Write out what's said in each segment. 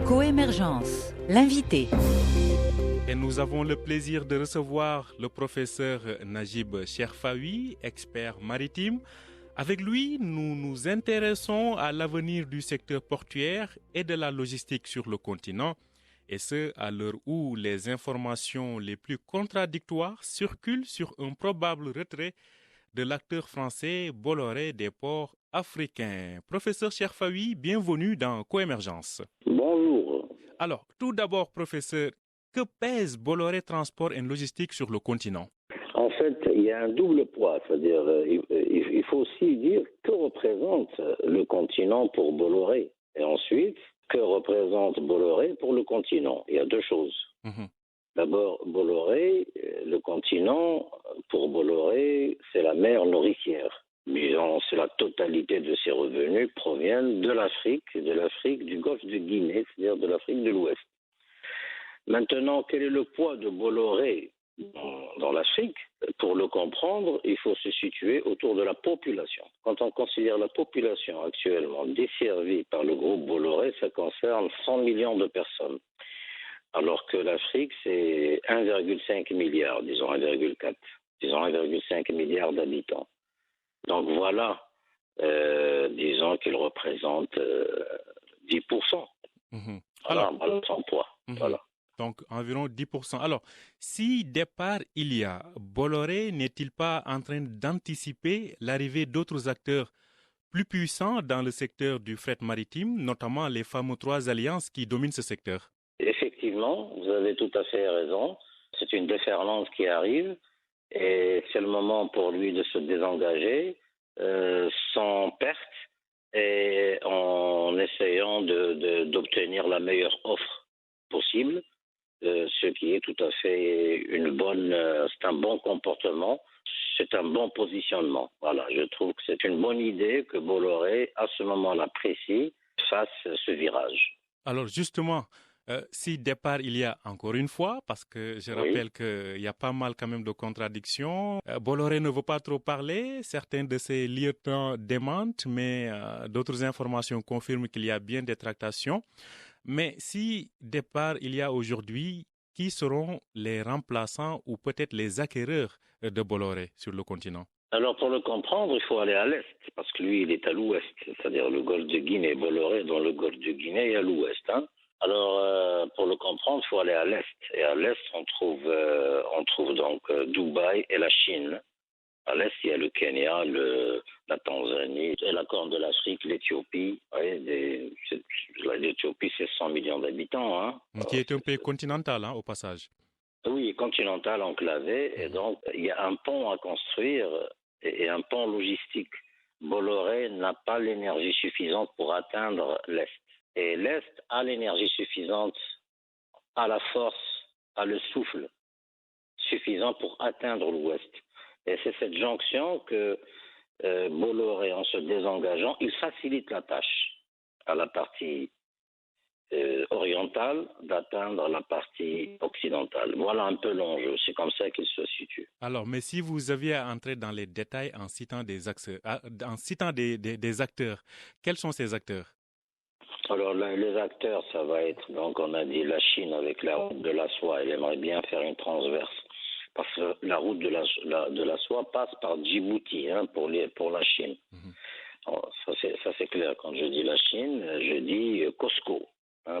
Coémergence, l'invité. Et nous avons le plaisir de recevoir le professeur Najib Cherfaoui, expert maritime. Avec lui, nous nous intéressons à l'avenir du secteur portuaire et de la logistique sur le continent, et ce, à l'heure où les informations les plus contradictoires circulent sur un probable retrait de l'acteur français Bolloré des ports africains. Professeur Cherfaoui, bienvenue dans Coémergence. Bonjour. Alors, tout d'abord, professeur, que pèse Bolloré Transport et Logistique sur le continent? En fait, il y a un double poids, c'est-à-dire il faut aussi dire que représente le continent pour Bolloré, et ensuite que représente Bolloré pour le continent. Il y a deux choses. D'abord, Bolloré, le continent, pour Bolloré, c'est la mer nourricière. Disons, c'est la totalité de ses revenus proviennent de l'Afrique du golfe de Guinée, c'est-à-dire de l'Afrique de l'Ouest. Maintenant, quel est le poids de Bolloré dans l'Afrique? Pour le comprendre, il faut se situer autour de la population. Quand on considère la population actuellement desservie par le groupe Bolloré, ça concerne 100 millions de personnes. Alors que l'Afrique, c'est 1,5 milliard, disons 1,4, disons 1,5 milliard d'habitants. Donc voilà, disons qu'il représente 10%. Alors, voilà son poids. Voilà. Donc environ 10%. Alors, si départ il y a, Bolloré n'est-il pas en train d'anticiper l'arrivée d'autres acteurs plus puissants dans le secteur du fret maritime, notamment les fameux 3 alliances qui dominent ce secteur? Effectivement, vous avez tout à fait raison. C'est une déferlante qui arrive et c'est le moment pour lui de se désengager sans perte et en essayant d'obtenir la meilleure offre possible. Ce qui est tout à fait c'est un bon comportement, c'est un bon positionnement. Voilà, je trouve que c'est une bonne idée que Bolloré, à ce moment-là précis, fasse ce virage. Alors justement, si départ il y a encore une fois, parce que je rappelle qu'il y a pas mal quand même de contradictions, Bolloré ne veut pas trop parler, certains de ses lieutenants démentent, mais d'autres informations confirment qu'il y a bien des tractations. Mais si départ il y a aujourd'hui, qui seront les remplaçants ou peut-être les acquéreurs de Bolloré sur le continent? Alors pour le comprendre, il faut aller à l'est, parce que lui il est à l'ouest, c'est-à-dire le golfe de Guinée. Bolloré dans le golfe de Guinée et à l'ouest. Alors pour le comprendre, il faut aller à l'est. Et à l'est, on trouve donc Dubaï et la Chine. À l'est, il y a le Kenya, la Tanzanie, et la Corne de l'Afrique, l'Éthiopie. L'Éthiopie, c'est 100 millions d'habitants. Qui est un pays continental, au passage. Oui, continental, enclavé. Et donc, il y a un pont à construire et un pont logistique. Bolloré n'a pas l'énergie suffisante pour atteindre l'Est. Et l'Est a l'énergie suffisante, a la force, a le souffle suffisant pour atteindre l'Ouest. Et c'est cette jonction que Bolloré, en se désengageant, il facilite la tâche à la partie orientale d'atteindre la partie occidentale. Voilà un peu l'enjeu, c'est comme ça qu'il se situe. Alors, mais si vous aviez à entrer dans les détails en citant des acteurs, quels sont ces acteurs? Alors les acteurs, ça va être, donc on a dit la Chine avec la route de la soie, elle aimerait bien faire une transverse. Parce que la route de la soie passe par Djibouti pour la Chine. Alors, ça c'est clair. Quand je dis la Chine, je dis COSCO,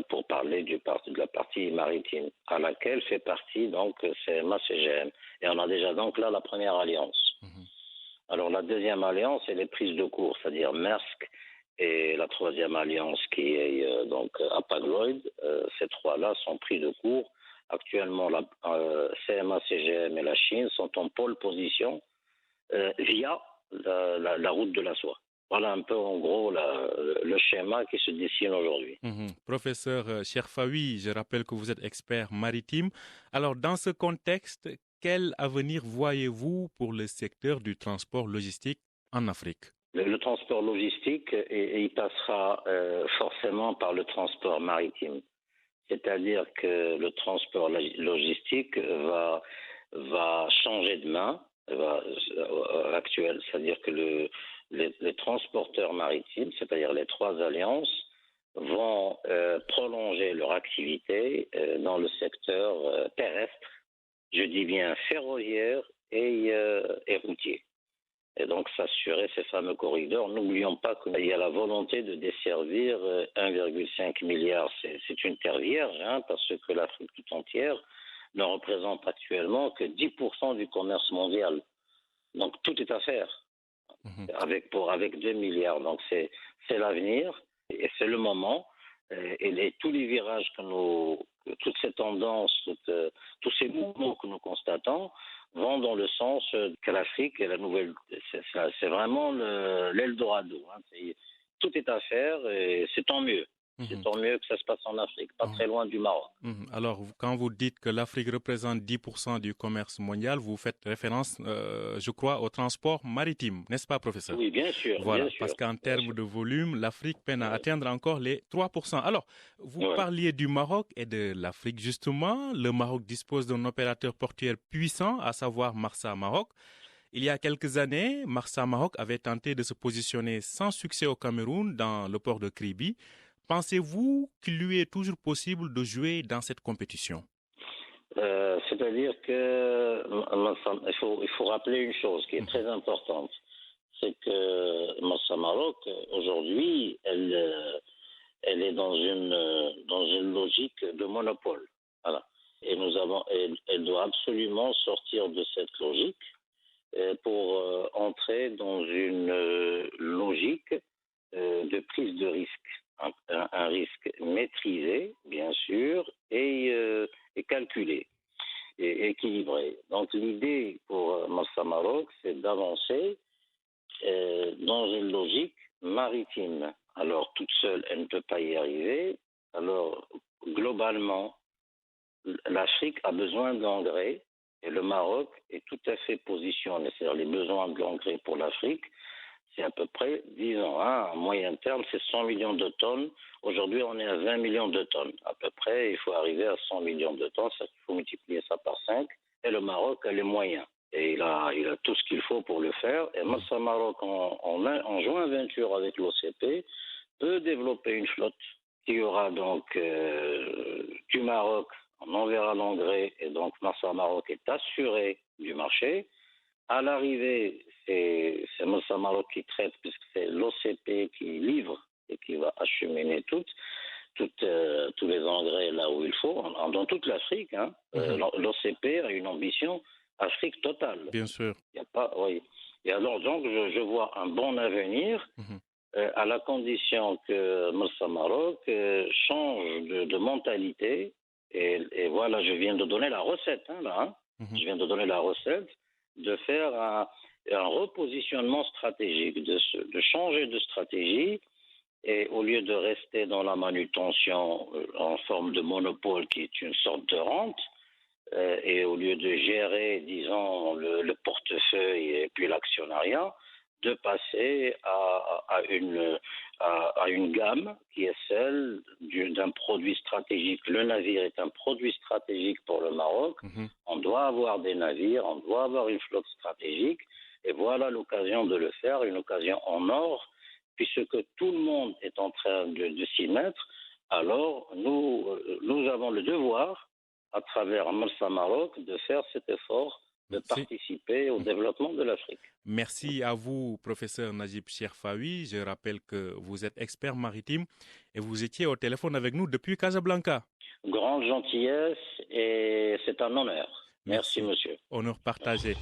pour parler de la partie maritime, à laquelle fait partie donc CMA-CGM. Et on a déjà donc là la première alliance. Alors la deuxième alliance, elle est prise de court, c'est-à-dire Maersk, et la troisième alliance qui est donc Hapag-Lloyd. Ces trois-là sont pris de court. Actuellement, la CMA, CGM et la Chine sont en pole position via la route de la soie. Voilà un peu en gros le schéma qui se dessine aujourd'hui. Professeur Cherfaoui, je rappelle que vous êtes expert maritime. Alors dans ce contexte, quel avenir voyez-vous pour le secteur du transport logistique en Afrique? Le transport logistique, il passera forcément par le transport maritime. C'est-à-dire que le transport logistique va changer de main actuel. C'est-à-dire que les transporteurs maritimes, c'est-à-dire les 3 alliances, vont prolonger leur activité dans le secteur terrestre, je dis bien ferroviaire et routier. Et donc s'assurer ces fameux corridors. N'oublions pas qu'il y a la volonté de desservir 1,5 milliard. C'est une terre vierge, parce que l'Afrique tout entière ne représente actuellement que 10% du commerce mondial. Donc tout est à faire, avec 2 milliards. Donc c'est l'avenir et c'est le moment. Et tous les virages toutes ces tendances, tous ces mouvements que nous constatons vont dans le sens que l'Afrique est la nouvelle. C'est vraiment l'Eldorado. Tout est à faire et c'est tant mieux. C'est tant mieux que ça se passe en Afrique, pas très loin du Maroc. Alors, quand vous dites que l'Afrique représente 10% du commerce mondial, vous faites référence, je crois, au transport maritime, n'est-ce pas, professeur? Oui, bien sûr. Voilà, bien sûr, parce qu'en termes de volume, l'Afrique peine à atteindre encore les 3%. Alors, vous parliez du Maroc et de l'Afrique, justement. Le Maroc dispose d'un opérateur portuaire puissant, à savoir Marsa Maroc. Il y a quelques années, Marsa Maroc avait tenté de se positionner sans succès au Cameroun dans le port de Kribi. Pensez-vous qu'il lui est toujours possible de jouer dans cette compétition? C'est-à-dire qu'il faut rappeler une chose qui est très importante. C'est que Marsa Maroc, aujourd'hui, elle est dans une logique de monopole. Voilà. Et elle doit absolument sortir de cette logique pour entrer dans une logique de prise de risque. Un risque maîtrisé, bien sûr, et calculé, et équilibré. Donc l'idée pour Marsa Maroc, c'est d'avancer dans une logique maritime. Alors toute seule, elle ne peut pas y arriver. Alors globalement, l'Afrique a besoin d'engrais et le Maroc est tout à fait positionné. C'est-à-dire les besoins de l'engrais pour l'Afrique, c'est à peu près, disons, à moyen terme, c'est 100 millions de tonnes. Aujourd'hui, on est à 20 millions de tonnes. À peu près, il faut arriver à 100 millions de tonnes. Il faut multiplier ça par 5. Et le Maroc a les moyens. Et il a tout ce qu'il faut pour le faire. Et Marsa Maroc, en joint venture avec l'OCP, peut développer une flotte qui aura donc du Maroc, on enverra l'engrais. Et donc, Marsa Maroc est assuré du marché. À l'arrivée, c'est Marsa Maroc qui traite, puisque c'est l'OCP qui livre et qui va acheminer tous les engrais là où il faut, dans toute l'Afrique. L'OCP a une ambition Afrique totale. Bien sûr. Il y a pas, oui. Et alors, donc, je vois un bon avenir à la condition que Marsa Maroc change de mentalité. Et voilà, je viens de donner la recette, Je viens de donner la recette de faire un repositionnement stratégique, de changer de stratégie, et au lieu de rester dans la manutention en forme de monopole qui est une sorte de rente, et au lieu de gérer, disons, le portefeuille et puis l'actionnariat, de passer à une gamme qui est celle d'un produit stratégique. Le navire est un produit stratégique pour le Maroc. On doit avoir des navires, on doit avoir une flotte stratégique. Et voilà l'occasion de le faire, une occasion en or, puisque tout le monde est en train de s'y mettre. Alors, nous avons le devoir, à travers Marsa Maroc, de faire cet effort de participer au développement de l'Afrique. Merci à vous, professeur Najib Cherfaoui. Je rappelle que vous êtes expert maritime et vous étiez au téléphone avec nous depuis Casablanca. Grande gentillesse et c'est un honneur. Merci monsieur. Honneur partagé.